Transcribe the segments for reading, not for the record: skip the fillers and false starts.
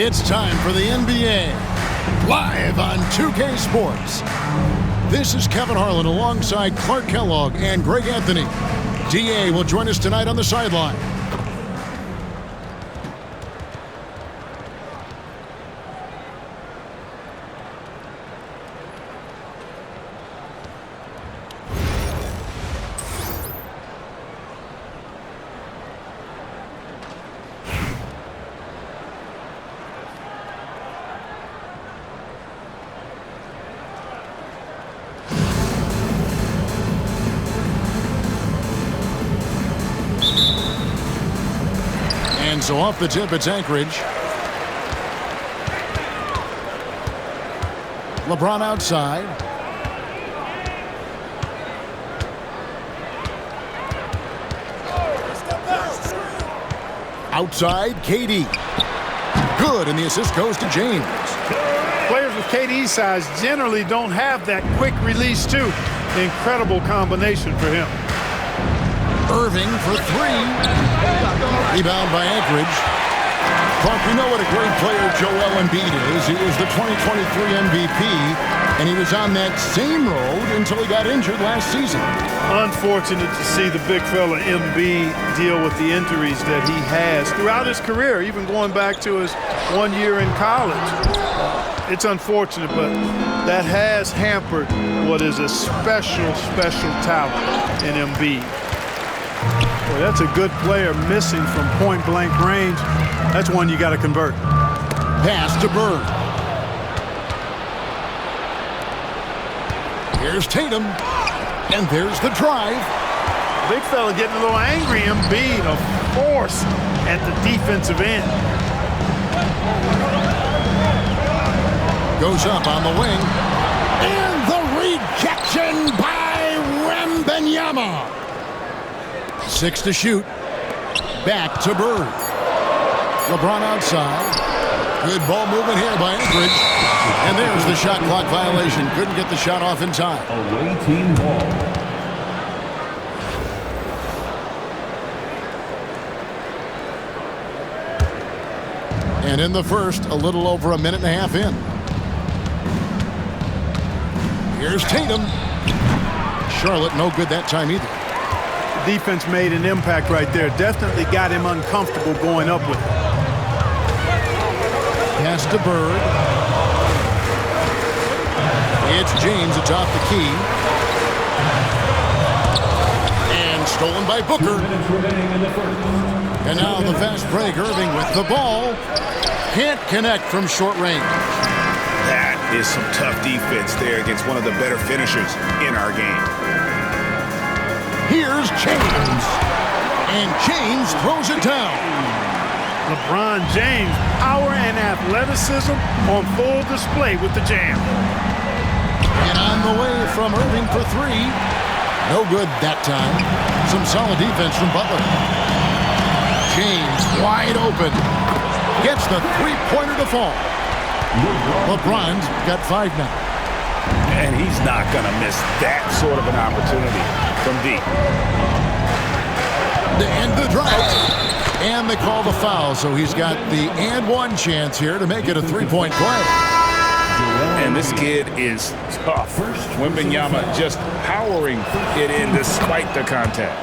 It's time for the NBA, live on 2K Sports. This is Kevin Harlan alongside Clark Kellogg and Greg Anthony. DA will join us tonight on the sideline. And so off the tip, it's Anchorage. LeBron outside. Outside, KD. Good, and the assist goes to James. Players with KD's size generally don't have that quick release too. Incredible combination for him. Irving for three. Rebound by Anchorage. Clark, we know what a great player Joel Embiid is. He was the 2023 MVP, and he was on that same road until he got injured last season. Unfortunate to see the big fella Embiid deal with the injuries that he has throughout his career, even going back to his 1 year in college. It's unfortunate, but that has hampered what is a special talent in Embiid. Well, that's a good player missing from point-blank range. That's one you got to convert. Pass to Bird. Here's Tatum. And there's the drive. Big fella getting a little angry. Embiid, a force at the defensive end. Goes up on the wing. And the rejection by Wembanyama. 6 to shoot. Back to Bird. LeBron outside. Good ball movement here by Anchorage. And there's the shot clock violation. Couldn't get the shot off in time. Away team ball. And in the first, a little over a minute and a half in. Here's Tatum. Charlotte no good that time either. Defense made an impact right there. Definitely got him uncomfortable going up with it. Pass to Bird. It's James atop the key. And stolen by Booker. 2 minutes remaining in the first. And now the fast break. Irving with the ball. Can't connect from short range. That is some tough defense there against one of the better finishers in our game. Here's James. And James throws it down. LeBron James, power and athleticism on full display with the jam. And on the way from Irving for three. No good that time. Some solid defense from Butler. James wide open. Gets the three-pointer to fall. LeBron's got 5 now. And he's not going to miss that sort of an opportunity from deep. To end the drought. And they call the foul, so he's got the and one chance here to make it a three-point play. And this kid is tough. Wembanyama just powering it in despite the contact.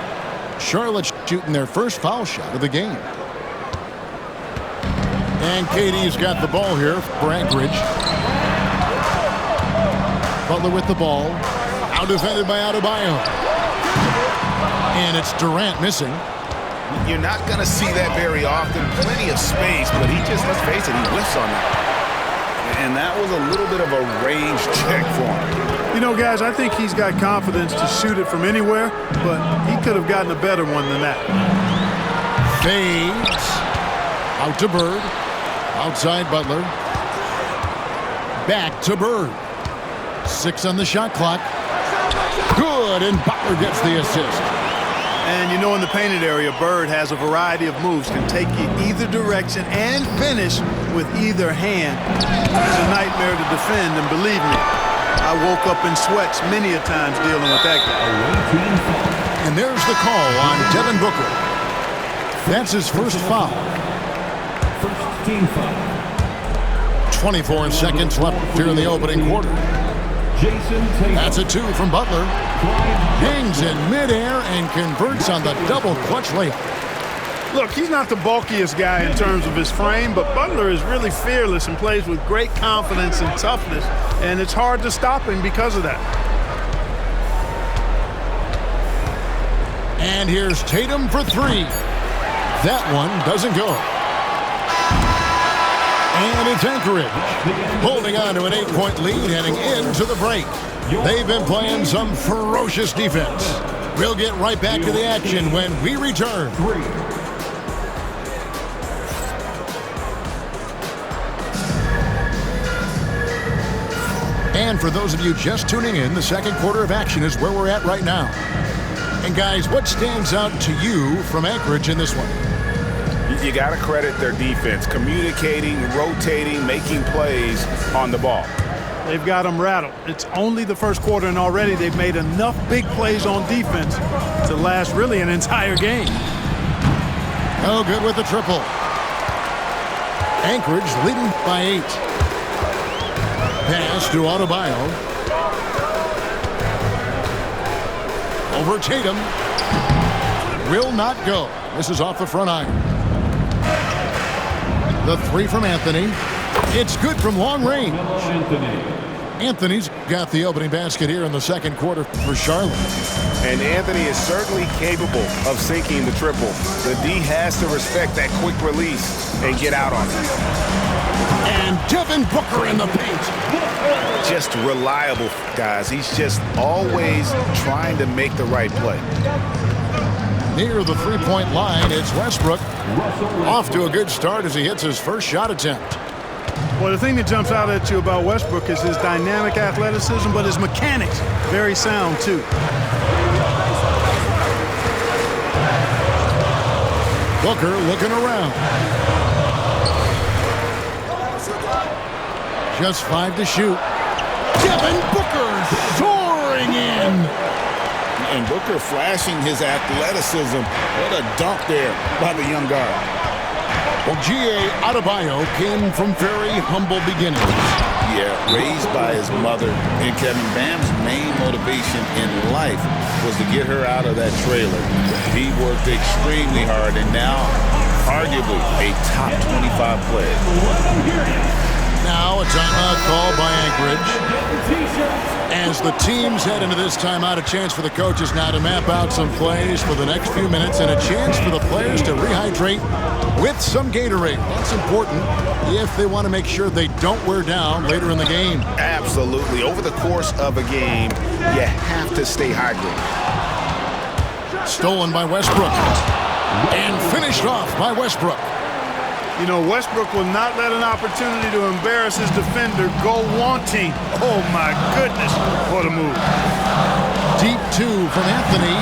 Charlotte shooting their first foul shot of the game. And KD's got the ball here for Anchorage. Butler with the ball. Out defended by Adebayo. And it's Durant missing. You're not going to see that very often. Plenty of space, but he just, let's face it, he whiffs on that. And that was a little bit of a range check for him. You know, guys, I think he's got confidence to shoot it from anywhere, but he could have gotten a better one than that. Fades. Out to Bird. Outside Butler. Back to Bird. 6 on the shot clock. Good, and Butler gets the assist. And you know, in the painted area, Bird has a variety of moves, can take you either direction and finish with either hand. He's a nightmare to defend, and believe me, I woke up in sweats many a times dealing with that guy. And there's the call on Devin Booker. That's his first foul. First team foul. 24 seconds left here in the opening quarter. Jason Tatum. That's a 2 from Butler. Hangs in midair and converts on the double clutch layup. Look, he's not the bulkiest guy in terms of his frame, but Butler is really fearless and plays with great confidence and toughness, and it's hard to stop him because of that. And here's Tatum for 3. That one doesn't go. And it's Anchorage holding on to an 8-point lead heading into the break. They've been playing some ferocious defense. We'll get right back to the action when we return. And for those of you just tuning in, the second quarter of action is where we're at right now. And guys, what stands out to you from Anchorage in this one? You got to credit their defense, communicating, rotating, making plays on the ball. They've got them rattled. It's only the first quarter, and already they've made enough big plays on defense to last really an entire game. Oh, good with the triple. Anchorage leading by 8. Pass to Adebayo. Over Tatum. Will not go. This is off the front iron. The 3 from Anthony. It's good from long range. Anthony's got the opening basket here in the second quarter for Charlotte. And Anthony is certainly capable of sinking the triple. The D has to respect that quick release and get out on it. And Devin Booker in the paint. Just reliable, guys. He's just always trying to make the right play. Near the three-point line, it's Westbrook. Off to a good start as he hits his first shot attempt. Well, the thing that jumps out at you about Westbrook is his dynamic athleticism, but his mechanics, very sound, too. Booker looking around. Just 5 to shoot. Devin Booker soaring in. And Booker flashing his athleticism. What a dunk there by the young guard. Well, G.A. Adebayo came from very humble beginnings. Yeah, raised by his mother. And Kevin, Bam's main motivation in life was to get her out of that trailer. He worked extremely hard and now arguably a top 25 player. Now a timeout called by Anchorage. As the teams head into this timeout, a chance for the coaches now to map out some plays for the next few minutes and a chance for the players to rehydrate with some Gatorade. That's important if they want to make sure they don't wear down later in the game. Absolutely. Over the course of a game, you have to stay hydrated. Stolen by Westbrook. And finished off by Westbrook. You know, Westbrook will not let an opportunity to embarrass his defender go wanting. Oh, my goodness. What a move. Deep 2 from Anthony.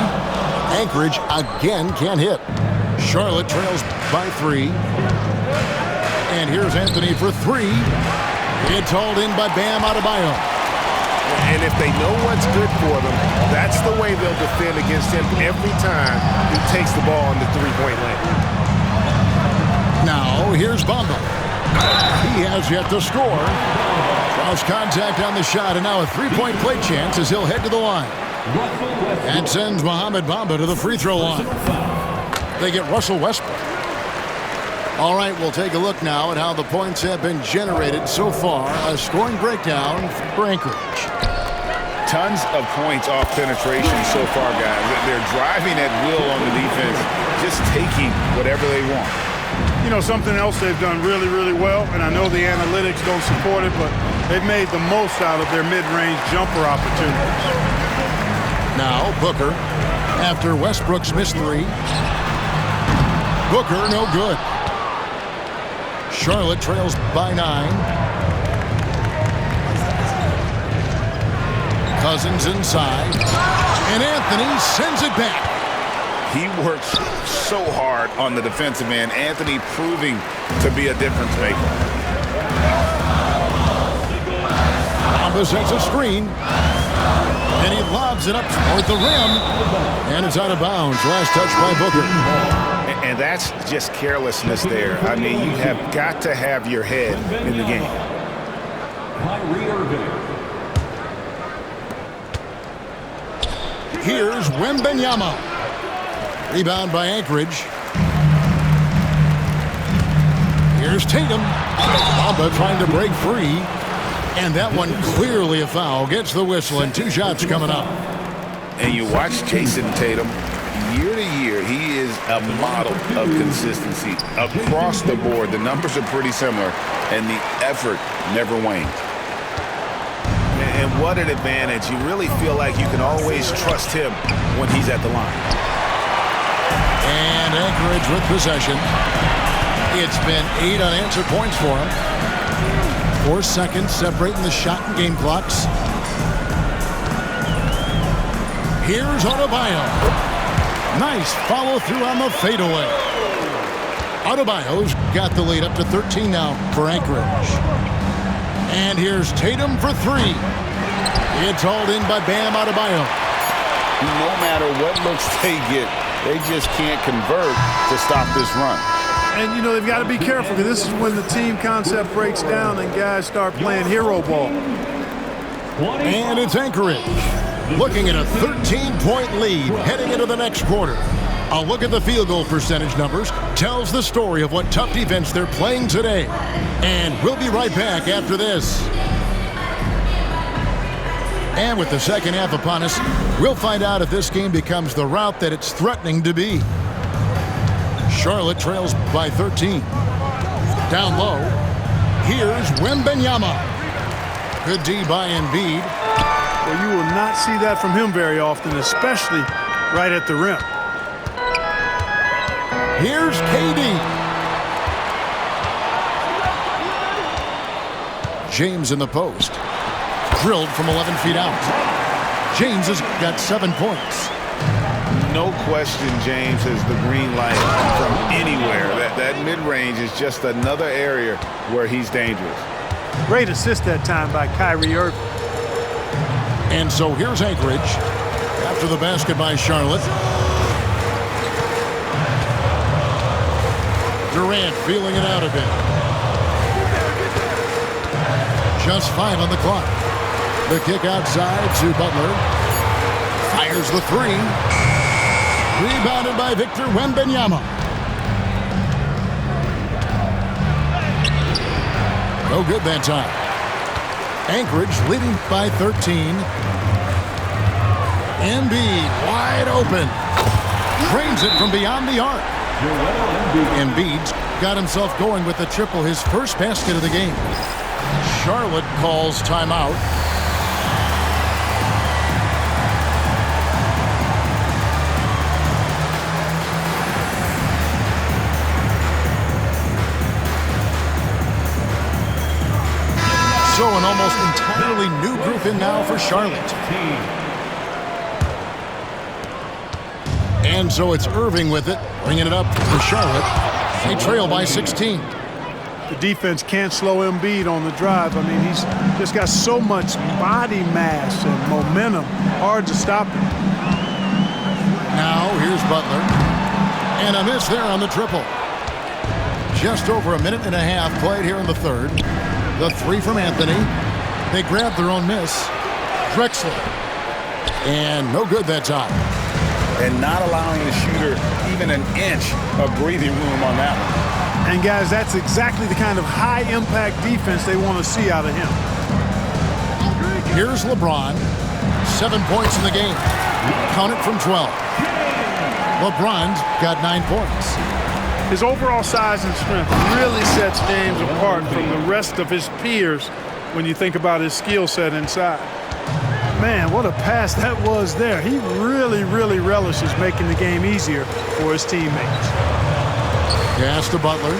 Anchorage again can't hit. Charlotte trails by 3. And here's Anthony for 3. It's hauled in by Bam Adebayo. And if they know what's good for them, that's the way they'll defend against him every time he takes the ball in the three-point lane. Now, here's Bamba. He has yet to score. Cross contact on the shot, and now a three-point play chance as he'll head to the line. And sends Mohamed Bamba to the free throw line. They get Russell Westbrook. All right, we'll take a look now at how the points have been generated so far. A scoring breakdown for Anchorage. Tons of points off penetration so far, guys. They're driving at will on the defense, just taking whatever they want. You know, something else they've done really, really well, and I know the analytics don't support it, but they've made the most out of their mid-range jumper opportunities. Now, Booker, after Westbrook's missed 3. Booker, no good. Charlotte trails by 9. Cousins inside. And Anthony sends it back. He works so hard on the defensive end. Anthony proving to be a difference maker. Bamba sets a screen. And he lobs it up toward the rim. And it's out of bounds. Last touch by Booker. And that's just carelessness there. I mean, you have got to have your head in the game. Kyrie Irving. Here's Wembanyama. Rebound by Anchorage. Here's Tatum. Bamba trying to break free. And that one clearly a foul. Gets the whistle and 2 shots coming up. And you watch Jason Tatum, year to year, he is a model of consistency. Across the board, the numbers are pretty similar, and the effort never wanes. And what an advantage. You really feel like you can always trust him when he's at the line. And Anchorage with possession. It's been 8 unanswered points for him. 4 seconds separating the shot and game clocks. Here's Adebayo. Nice follow through on the fadeaway. Adebayo's got the lead up to 13 now for Anchorage. And here's Tatum for 3. It's hauled in by Bam Adebayo. No matter what looks they get, they just can't convert to stop this run. And, you know, they've got to be careful because this is when the team concept breaks down and guys start playing hero ball. And it's Anchorage looking at a 13-point lead heading into the next quarter. A look at the field goal percentage numbers tells the story of what tough defense they're playing today. And we'll be right back after this. And with the second half upon us, we'll find out if this game becomes the rout that it's threatening to be. Charlotte trails by 13. Down low, here's Wembanyama. Good D by Embiid. Well, you will not see that from him very often, especially right at the rim. Here's KD. James in the post. Drilled from 11 feet out. James has got 7 points. No question James has the green light from anywhere. That mid-range is just another area where he's dangerous. Great assist that time by Kyrie Irving. And so here's Anchorage after the basket by Charlotte. Durant feeling it out a bit. Just 5 on the clock. The kick outside to Butler. Fires the 3. Rebounded by Victor Wembanyama. No good that time. Anchorage leading by 13. Embiid wide open. Drains it from beyond the arc. Embiid's got himself going with the triple, his first basket of the game. Charlotte calls timeout. So an almost entirely new group in now for Charlotte. And so it's Irving with it, bringing it up for Charlotte. They trail by 16. The defense can't slow Embiid on the drive. I mean, he's just got so much body mass and momentum. Hard to stop him. Now here's Butler. And a miss there on the triple. Just over a minute and a half played here in the third. The 3 from Anthony. They grab their own miss. Drexler. And no good that time. And not allowing the shooter even an inch of breathing room on that one. And guys, that's exactly the kind of high-impact defense they want to see out of him. Here's LeBron. 7 points in the game. Count it from 12. LeBron's got 9 points. His overall size and strength really sets James apart from the rest of his peers when you think about his skill set inside. Man, what a pass that was there. He really, really relishes making the game easier for his teammates. Pass to Butler.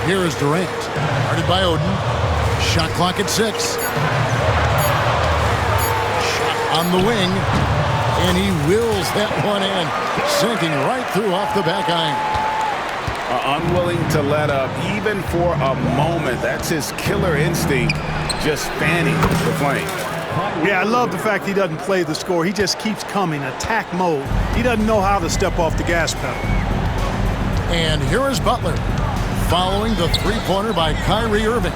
Here is Durant. Guarded by Oden. Shot clock at 6. Shot on the wing. And he wills that one in. Sinking right through off the back iron. Unwilling to let up even for a moment. That's his killer instinct, just fanning the flame. Yeah, I love the fact he doesn't play the score. He just keeps coming, attack mode. He doesn't know how to step off the gas pedal. And here is Butler. following the three-pointer by Kyrie Irving.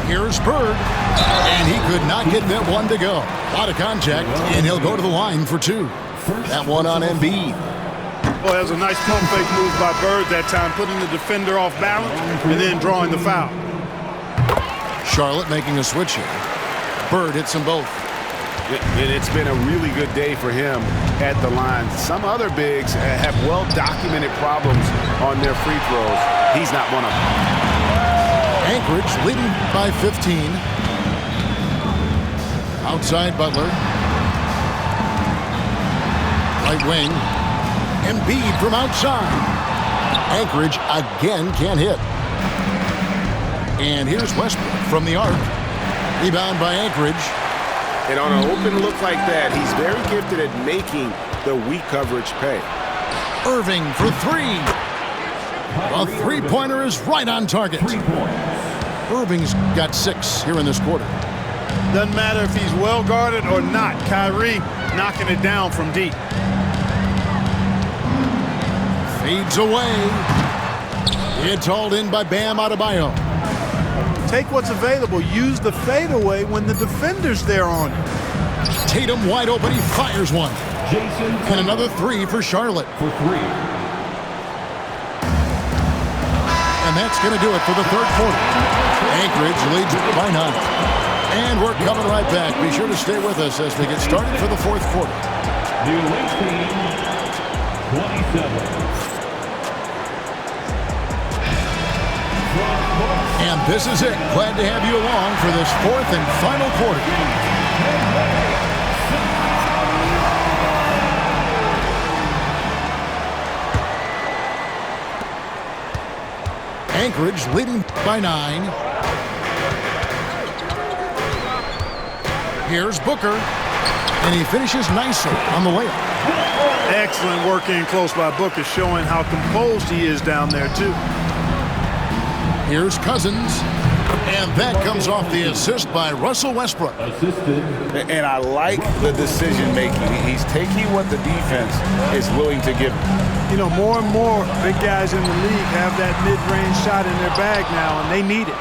Here's Bird, and he could not get that one to go. Out of contact, and he'll go to the line for two. That one on Embiid. Well, that was a nice pump fake move by Bird that time, putting the defender off balance and then drawing the foul. Charlotte making a switch here. Bird hits them both. And it's been a really good day for him at the line. Some other bigs have well-documented problems on their free throws. He's not one of them. Anchorage leading by 15. Outside Butler. Right wing. Embiid from outside. Anchorage again can't hit. And here's Westbrook from the arc. Rebound by Anchorage. And on an open look like that, he's very gifted at making the weak coverage pay. Irving for three. A three-pointer is right on target. Irving's got 6 here in this quarter. Doesn't matter if he's well guarded or not. Kyrie knocking it down from deep. Fades away. It's hauled in by Bam Adebayo. Take what's available. Use the fadeaway when the defender's there on you. Tatum wide open. He fires one. And another 3 for Charlotte. For 3. And that's going to do it for the third quarter. Anchorage leads by 9. And we're coming right back. Be sure to stay with us as we get started for the fourth quarter. New 27. And this is it. Glad to have you along for this fourth and final quarter. Anchorage leading by 9. Here's Booker, and he finishes nicely on the layup. Excellent work in close by Booker, showing how composed he is down there, too. Here's Cousins, and that comes off the assist by Russell Westbrook. Assisted. And I like the decision making. He's taking what the defense is willing to give him. You know, more and more big guys in the league have that mid-range shot in their bag now, and they need it.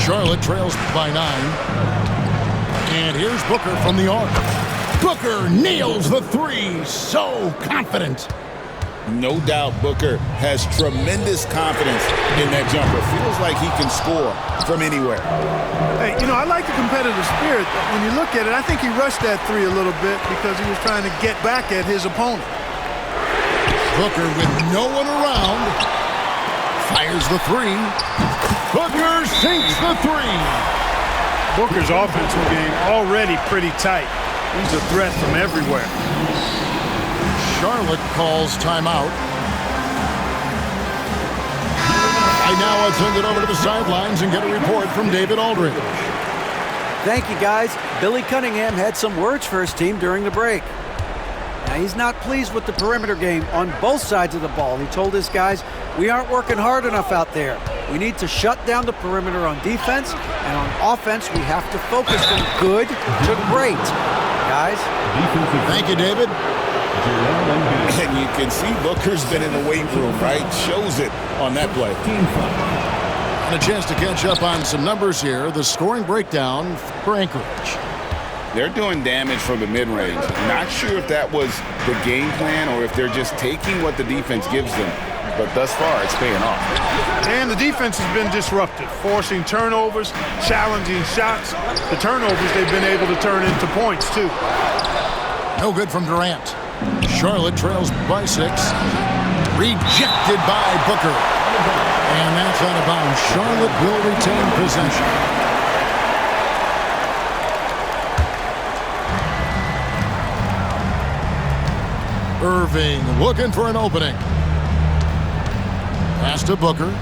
Charlotte trails by 9. And here's Booker from the arc. Booker nails the 3. So confident. No doubt Booker has tremendous confidence in that jumper. Feels like he can score from anywhere. Hey, you know, I like the competitive spirit. When you look at it, I think he rushed that 3 a little bit because he was trying to get back at his opponent. Booker with no one around. Fires the 3. Booker sinks the 3. Booker's offensive game already pretty tight. He's a threat from everywhere. Charlotte calls timeout. I now want to turn it over to the sidelines and get a report from David Aldridge. Thank you, guys. Billy Cunningham had some words for his team during the break. Now, he's not pleased with the perimeter game on both sides of the ball. He told his guys, we aren't working hard enough out there. We need to shut down the perimeter on defense, and on offense, we have to focus from good to great. Guys? Thank you, David. And you can see Booker's been in the weight room, right? Shows it on that play. And a chance to catch up on some numbers here. The scoring breakdown for Anchorage. They're doing damage from the mid-range. Not sure if that was the game plan or if they're just taking what the defense gives them. But thus far, it's paying off. And the defense has been disruptive, forcing turnovers, challenging shots. The turnovers they've been able to turn into points, too. No good from Durant. Charlotte trails by 6. Rejected by Booker. And that's out of bounds. Charlotte will retain possession. Irving looking for an opening. Pass to Booker.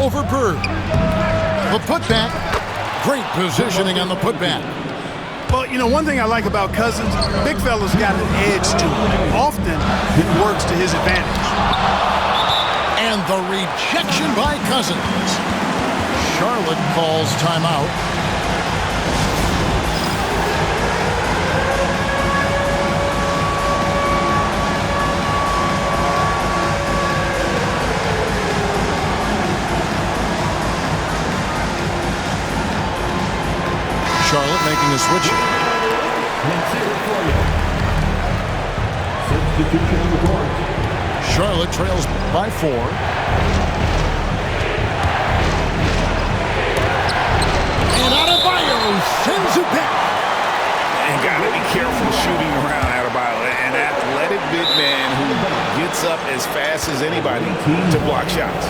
Over Bird. The putback. Great positioning on the putback. Well, you know, one thing I like about Cousins, big fella's got an edge to him. Often, it works to his advantage. And the rejection by Cousins. Charlotte calls timeout. to switch it. Substitution on the court. Charlotte trails by 4. And Adebayo sends it back. And got to be careful shooting around Adebayo. An athletic big man who gets up as fast as anybody to block shots.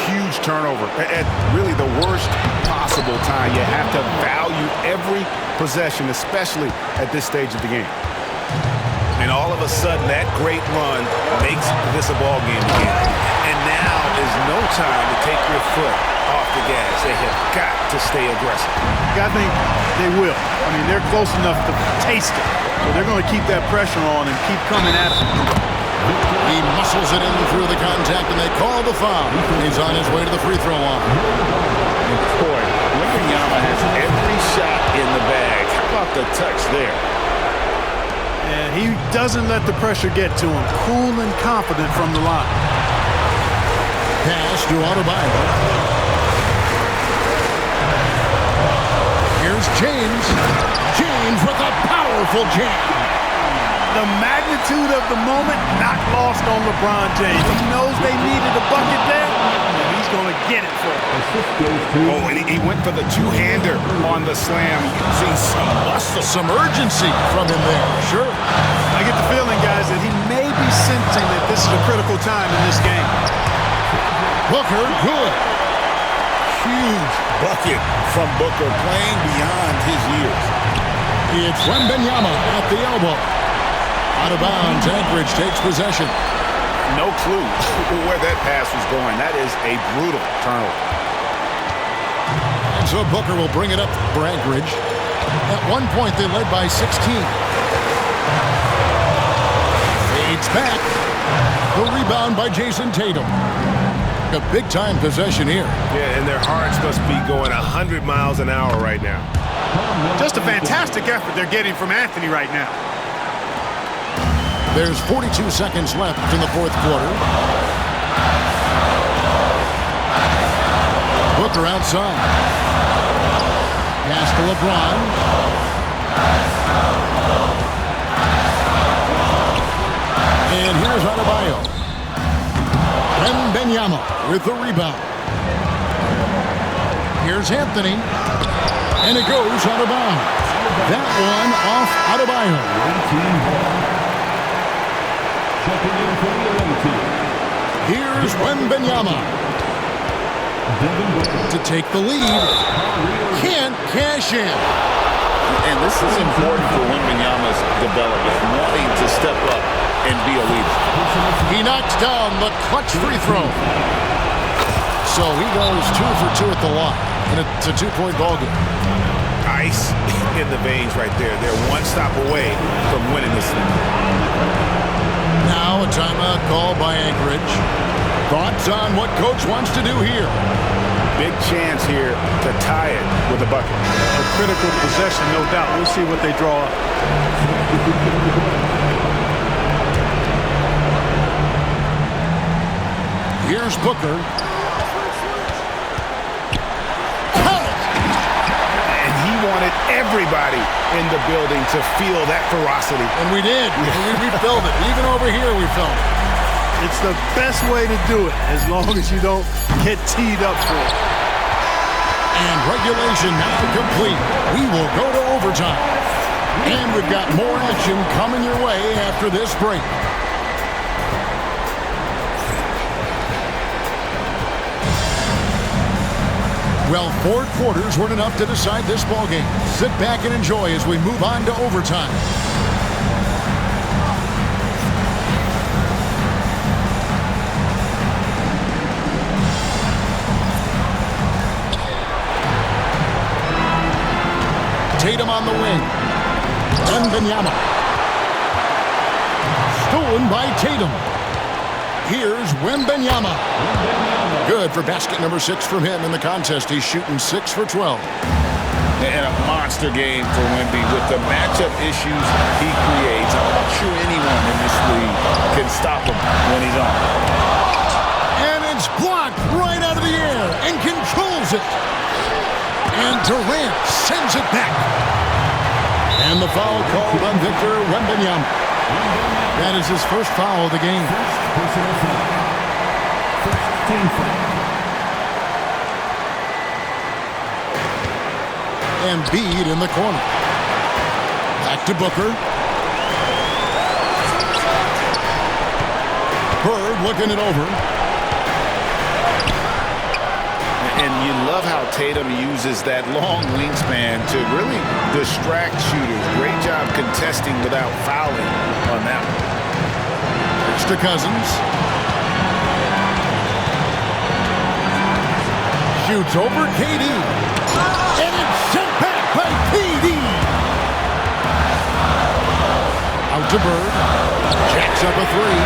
Huge turnover at really the worst possible time. You have to value every possession, especially at this stage of the game. And all of a sudden, that great run makes this a ball game again. And now is no time to take your foot off the gas. They have got to stay aggressive. I think they will. I mean, they're close enough to taste it. So they're going to keep that pressure on and keep coming at it. He muscles it in through the contact, and they call the foul. He's on his way to the free throw line. Boy, Wembanyama has every shot in the bag. How about the touch there? And he doesn't let the pressure get to him. Cool and confident from the line. Pass to Adebayo. Here's James. James with a powerful jam. The magnitude of the moment not lost on LeBron James. He knows they needed a bucket there, and he's going to get it for them. Oh, and he went for the two-hander on the slam. Using some muscle. Some urgency from him there. Sure. I get the feeling, guys, that he may be sensing that this is a critical time in this game. Booker, good. Huge bucket from Booker, playing beyond his years. It's Wembanyama at the elbow. Out of bounds, Anchorage takes possession. No clue where that pass was going. That is a brutal turnover. And so Booker will bring it up for Anchorage. At one point, they led by 16. Fades back. The rebound by Jason Tatum. A big-time possession here. Yeah, and their hearts must be going 100 miles an hour right now. Just a fantastic effort they're getting from Anthony right now. There's 42 seconds left in the fourth quarter. Booker outside. Pass to LeBron. And here's Adebayo. Wembanyama with the rebound. Here's Anthony. And it goes out of bounds. That one off Adebayo. Checking in for the away team. Here's Wembanyama to take the lead. Can't cash in. And this is important for Wembanyama's development, wanting to step up and be a leader. He knocks down the clutch free throw. So he goes 2 for 2 at the line. And it's a 2-point ball game. Ice in the veins right there. They're one stop away from winning this thing. Now a timeout call by Anchorage. Thoughts on what coach wants to do here? Big chance here to tie it with a bucket. A critical possession, no doubt. We'll see what they draw up. Here's Booker. And he wanted everybody in the building to feel that ferocity. And we did. We felt it. Even over here we felt it. It's the best way to do it, as long as you don't get teed up for it. And regulation now complete. We will go to overtime. And we've got more action coming your way after this break. Well, 4 quarters weren't enough to decide this ballgame. Sit back and enjoy as we move on to overtime. Tatum on the wing. Wembanyama. Stolen by Tatum. Here's Wembanyama. Good for basket number 6 from him in the contest. He's shooting 6 for 12. And a monster game for Wemby with the matchup issues he creates. I'm not sure anyone in this league can stop him when he's on. And it's blocked right out of the air and controls it. And Durant sends it back. And the foul called on Victor Wembanyama. That is his first foul of the game. Personal foul. First team foul. Embiid in the corner. Back to Booker. Bird looking it over. And you love how Tatum uses that long wingspan to really distract shooters. Great job contesting without fouling on that one. It's to Cousins. Shoots over KD. And it's sent back by KD. Out to Bird. Jacks up a three.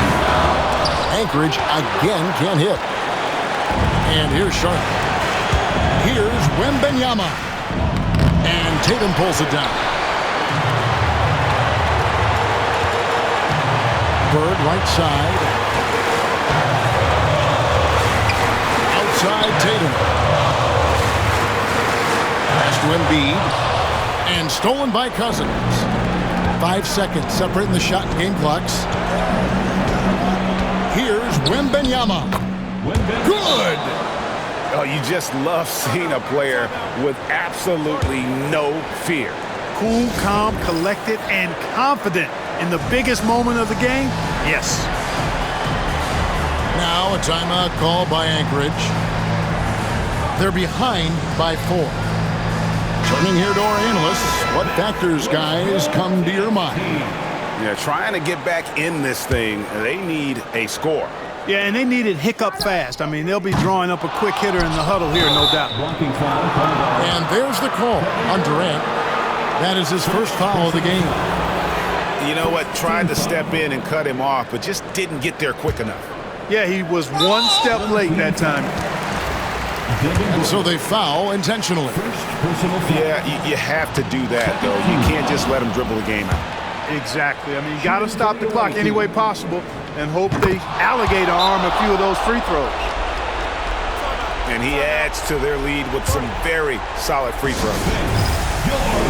Anchorage again can't hit. And here's Charlotte. Here's Wembanyama. And Tatum pulls it down. Bird right side. Outside Tatum. Pass to Embiid. And stolen by Cousins. 5 seconds separating the shot and game clocks. Here's Wembanyama. Good! Oh, you just love seeing a player with absolutely no fear. Cool, calm, collected, and confident in the biggest moment of the game? Yes. Now a timeout call by Anchorage. They're behind by 4. Turning here to our analysts, what factors, guys, come to your mind? Yeah, trying to get back in this thing, they need a score. Yeah, and they need it hiccup fast. I mean, they'll be drawing up a quick hitter in the huddle here, no doubt. Blocking foul called on. And there's the call on Durant. That is his first foul of the game. You know what? Tried to step in and cut him off, but just didn't get there quick enough. Yeah, he was one step late that time. And so they foul intentionally. First personal foul. Yeah, you have to do that, though. You can't just let him dribble the game out. Exactly. I mean, you got to stop the clock any way possible and hope they alligator arm a few of those free throws. And he adds to their lead with some very solid free throws.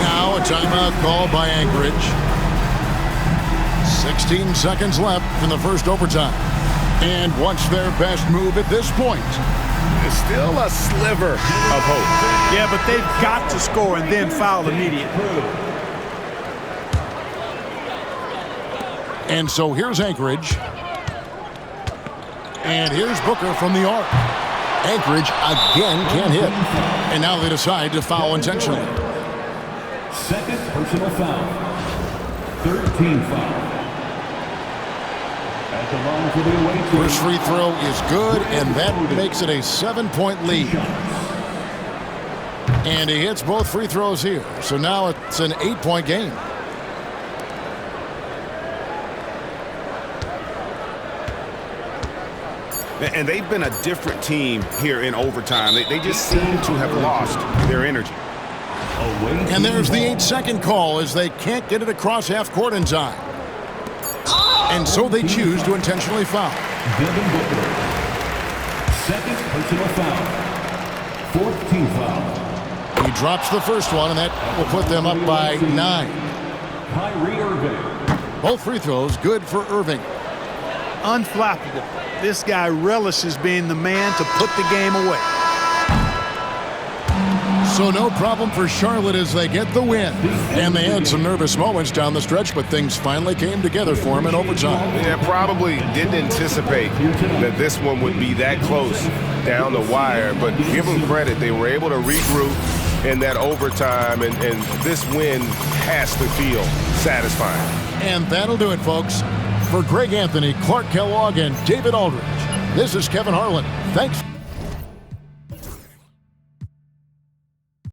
Now a timeout call by Anchorage. 16 seconds left in the first overtime. And what's their best move at this point? There's still a sliver of hope. Yeah, but they've got to score and then foul immediately. And so here's Anchorage. And here's Booker from the arc. Anchorage again can't hit. And now they decide to foul intentionally. Second personal foul. 13 foul. At the line for the away team. First free throw is good, and that makes it a 7-point lead. And he hits both free throws here. So now it's an 8-point game. And they've been a different team here in overtime. They just seem to have lost their energy. And there's the 8-second call as they can't get it across half court in time. And so they choose to intentionally foul. Devin Booker. Second personal foul. Fourth team foul. He drops the first one, and that will put them up by 9. Kyrie Irving. Both free throws good for Irving. Unflappable. This guy relishes being the man to put the game away. So no problem for Charlotte as they get the win. And they had some nervous moments down the stretch, but things finally came together for them in overtime. Yeah, probably didn't anticipate that this one would be that close down the wire, but give them credit. They were able to regroup in that overtime, and this win has to feel satisfying. And that'll do it, folks. For Greg Anthony, Clark Kellogg, and David Aldridge, this is Kevin Harlan. Thanks.